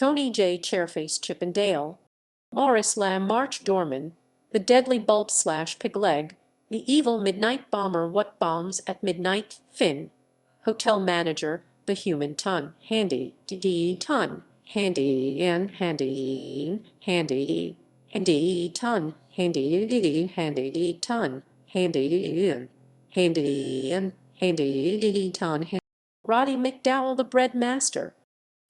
Tony J. Chairface Chippendale, Morris Lamb March Dorman, the Deadly Bulb / Pigleg, the Evil Midnight Bomber What Bombs at Midnight Finn, Hotel Manager, the Human Ton, Handy, D Ton, Handy, and Handy, Handy, Handy Ton, Handy, Handy Ton, Handy, and Handy Ton, Roddy McDowell the Bread Master,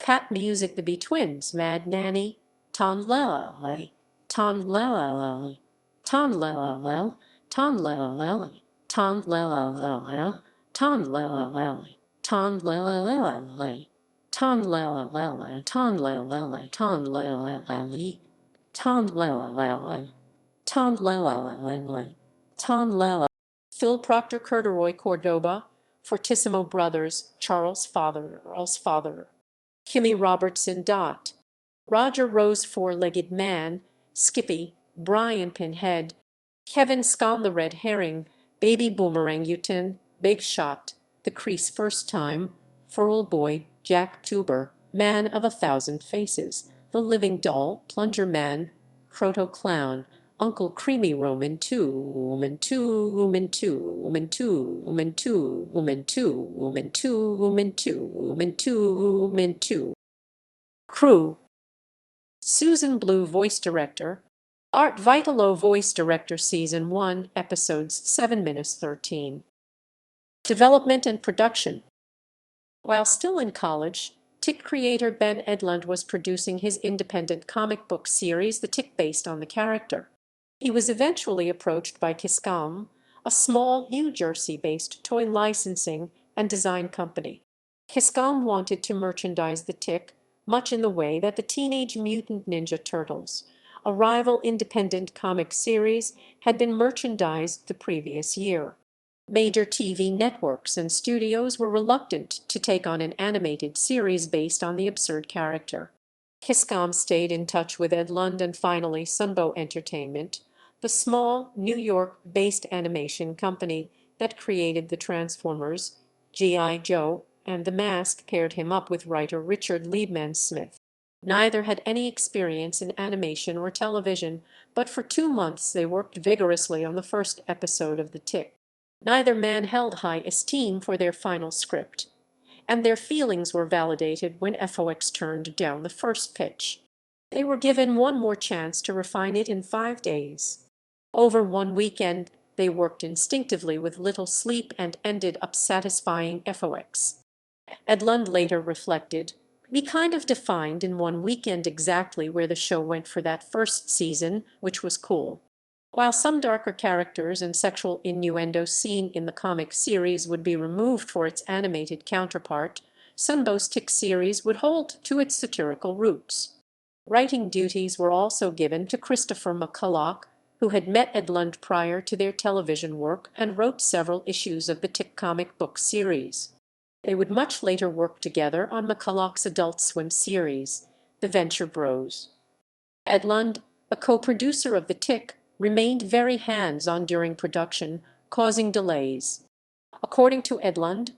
Pat Music the Bee Twins, Mad Nanny, Ton Lelele, Ton Lelele, Ton Lelele, Ton Lelele, Ton Lelele, Ton Lelele, Ton Lelele, Ton Lelele, Ton Lelele, Ton Lelele, Ton Lelele, Ton Lelele, Ton Lelele, Phil Proctor Corduroy Cordoba, Fortissimo Brothers, Charles Father, Kimmy Robertson Dot, Roger Rose Four-Legged Man, Skippy, Brian Pinhead, Kevin Scon the Red Herring, Baby Boomerangutan, Big Shot, The Crease First Time, Furl Boy, Jack Tuber, Man of 1,000 Faces, The Living Doll, Plunger Man, Proto Clown, Uncle Creamy Roman 2, Woman 2, Woman 2, Woman 2, Woman 2, Woman 2, Woman 2, Woman 2, Woman 2, Woman 2. Crew: Susan Blue Voice Director, Art Vitalo Voice Director Season 1, Episodes 7-13. Development and Production: While still in college, Tick creator Ben Edlund was producing his independent comic book series The Tick based on the character. He was eventually approached by Kiscom, a small New Jersey-based toy licensing and design company. Kiscom wanted to merchandise The Tick much in the way that the Teenage Mutant Ninja Turtles, a rival independent comic series, had been merchandised the previous year. Major TV networks and studios were reluctant to take on an animated series based on the absurd character. Kiscom stayed in touch with Edlund and finally Sunbow Entertainment, the small New York-based animation company that created the Transformers, G.I. Joe, and The Mask, paired him up with writer Richard Liebman Smith. Neither had any experience in animation or television, but for 2 months they worked vigorously on the first episode of The Tick. Neither man held high esteem for their final script, and their feelings were validated when FOX turned down the first pitch. They were given one more chance to refine it in 5 days. Over one weekend, they worked instinctively with little sleep and ended up satisfying FOX. Edlund later reflected, "We kind of defined in one weekend exactly where the show went for that first season, which was cool." While some darker characters and sexual innuendo seen in the comic series would be removed for its animated counterpart, Sunbow's Tick series would hold to its satirical roots. Writing duties were also given to Christopher McCulloch, who had met Edlund prior to their television work and wrote several issues of the Tick comic book series. They would much later work together on McCulloch's Adult Swim series, The Venture Bros. Edlund, a co-producer of The Tick, remained very hands-on during production, causing delays. According to Edlund,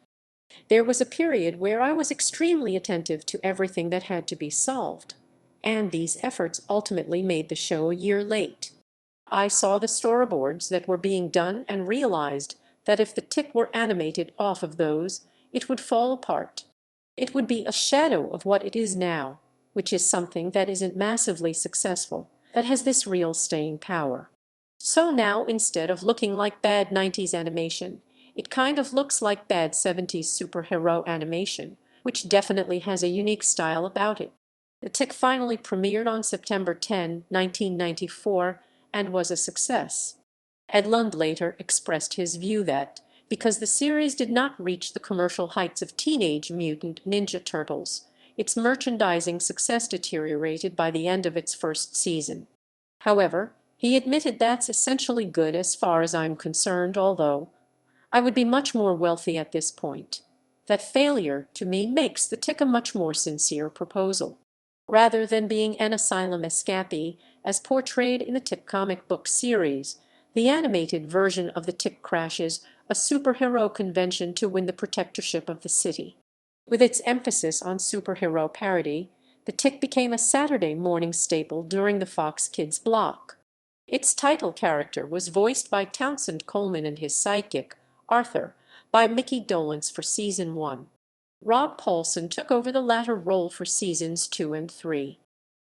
"There was a period where I was extremely attentive to everything that had to be solved, and these efforts ultimately made the show a year late. I saw the storyboards that were being done and realized that if The Tick were animated off of those, it would fall apart. It would be a shadow of what it is now, which is something that isn't massively successful, that has this real staying power. So now, instead of looking like bad 90s animation, it kind of looks like bad 70s superhero animation, which definitely has a unique style about it." The Tick finally premiered on September 10, 1994, and was a success. Edlund later expressed his view that, because the series did not reach the commercial heights of Teenage Mutant Ninja Turtles, its merchandising success deteriorated by the end of its first season. However, he admitted, "That's essentially good as far as I'm concerned, although I would be much more wealthy at this point. That failure, to me, makes The Tick a much more sincere proposal." Rather than being an asylum escapee, as portrayed in the Tick comic book series, the animated version of The Tick crashes a superhero convention to win the protectorship of the city. With its emphasis on superhero parody, The Tick became a Saturday morning staple during the Fox Kids block. Its title character was voiced by Townsend Coleman and his sidekick, Arthur, by Mickey Dolenz for Season 1. Rob Paulsen took over the latter role for Seasons 2 and 3.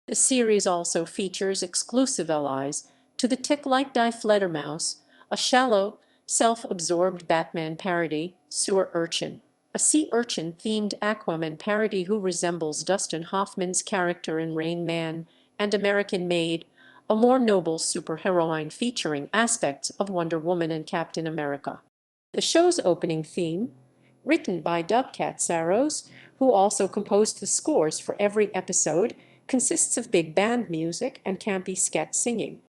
The series also features exclusive allies to the Tick like Die Fledermaus, a shallow, self-absorbed Batman parody, Sewer Urchin, a sea urchin-themed Aquaman parody who resembles Dustin Hoffman's character in Rain Man, and American Maid, a more noble superheroine featuring aspects of Wonder Woman and Captain America. The show's opening theme, written by Dubcat Saros, who also composed the scores for every episode, consists of big band music and campy scat singing.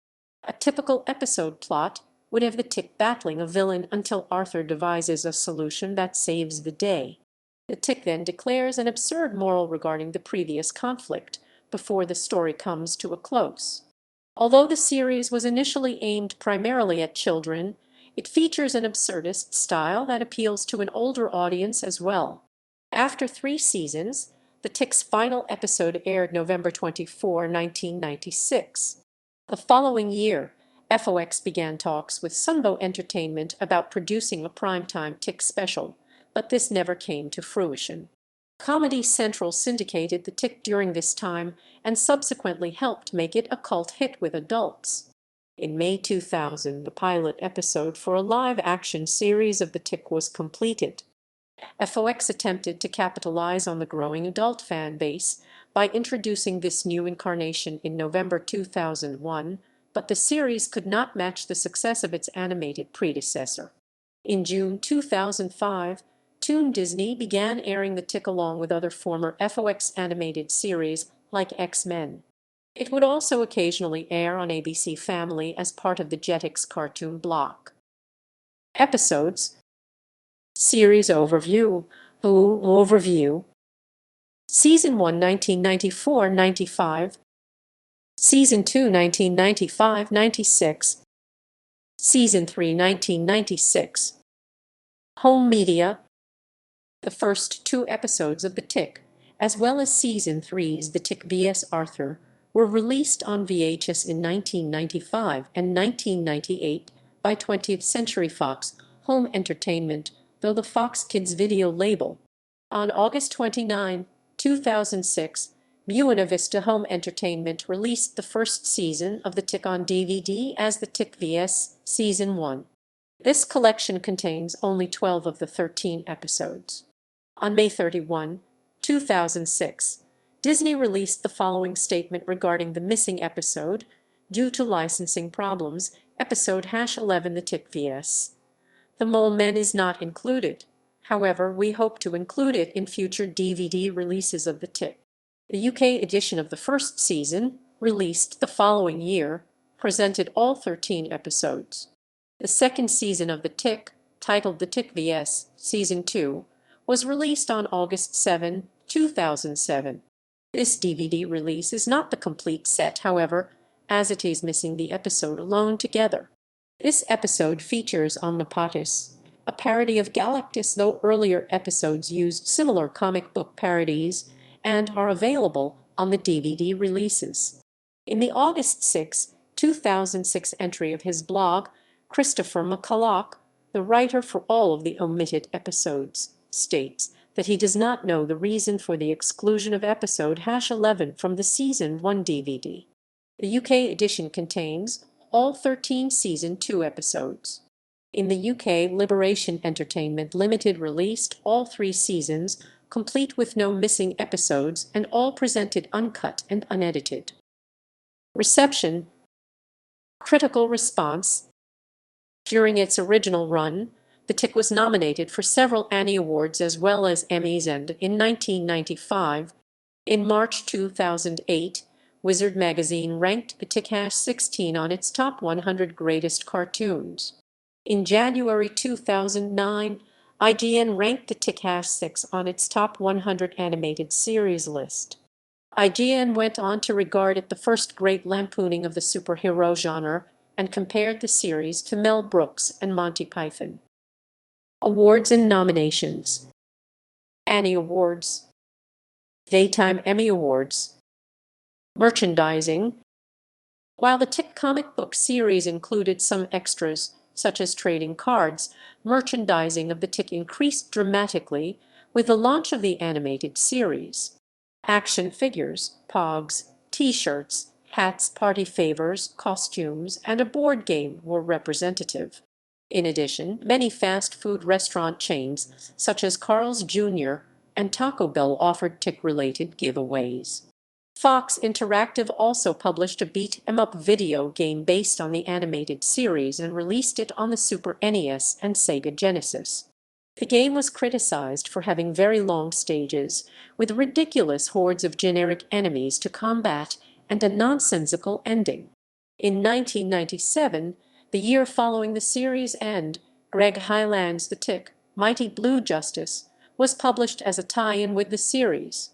A typical episode plot would have the Tick battling a villain until Arthur devises a solution that saves the day. The Tick then declares an absurd moral regarding the previous conflict before the story comes to a close. Although the series was initially aimed primarily at children, it features an absurdist style that appeals to an older audience as well. After 3 seasons, The Tick's final episode aired November 24, 1996. The following year, FOX began talks with Sunbow Entertainment about producing a primetime Tick special, but this never came to fruition. Comedy Central syndicated The Tick during this time and subsequently helped make it a cult hit with adults. In May 2000, the pilot episode for a live-action series of The Tick was completed. FOX attempted to capitalize on the growing adult fan base by introducing this new incarnation in November 2001, but the series could not match the success of its animated predecessor. In June 2005, Toon Disney began airing The Tick along with other former FOX animated series like X-Men. It would also occasionally air on ABC Family as part of the Jetix cartoon block. Episodes. Series Overview. Overview. Season 1 1994-95. Season 2 1995-96. Season 3 1996. Home media. The first 2 episodes of The Tick, as well as Season 3's The Tick vs. Arthur, were released on VHS in 1995 and 1998 by 20th Century Fox Home Entertainment, though the Fox Kids video label. On August 29, 2006, Buena Vista Home Entertainment released the first season of The Tick on DVD as The Tick vs. Season 1. This collection contains only 12 of the 13 episodes. On May 31, 2006, Disney released the following statement regarding the missing episode. Due to licensing problems, episode #11 The Tick vs. The Mole Men is not included. However, we hope to include it in future DVD releases of The Tick. The UK edition of the first season, released the following year, presented all 13 episodes. The second season of The Tick, titled The Tick vs. Season 2, was released on August 7, 2007. This DVD release is not the complete set, however, as it is missing the episode Alone Together. This episode features Omnipotus, a parody of Galactus, though earlier episodes used similar comic book parodies and are available on the DVD releases. In the August 6, 2006 entry of his blog, Christopher McCulloch, the writer for all of the omitted episodes, states that he does not know the reason for the exclusion of episode #11 from the Season 1 DVD. The UK edition contains all 13 Season 2 episodes. In the UK, Liberation Entertainment Limited released all 3 seasons, complete with no missing episodes, and all presented uncut and unedited. Reception. Critical response. During its original run, The Tick was nominated for several Annie Awards as well as Emmys, and in 1995, in March 2008, Wizard magazine ranked The Tick #16 on its top 100 greatest cartoons. In January 2009, IGN ranked The Tick #6 on its top 100 animated series list. IGN went on to regard it the first great lampooning of the superhero genre and compared the series to Mel Brooks and Monty Python. Awards and nominations. Annie Awards. Daytime Emmy Awards. Merchandising. While the Tick comic book series included some extras, such as trading cards, merchandising of the Tick increased dramatically with the launch of the animated series. Action figures, pogs, T-shirts, hats, party favors, costumes, and a board game were representative. In addition, many fast food restaurant chains, such as Carl's Jr. and Taco Bell, offered Tick-related giveaways. Fox Interactive also published a beat-em-up video game based on the animated series and released it on the Super NES and Sega Genesis. The game was criticized for having very long stages, with ridiculous hordes of generic enemies to combat and a nonsensical ending. In 1997, the year following the series' end, Greg Hyland's The Tick, Mighty Blue Justice was published as a tie-in with the series.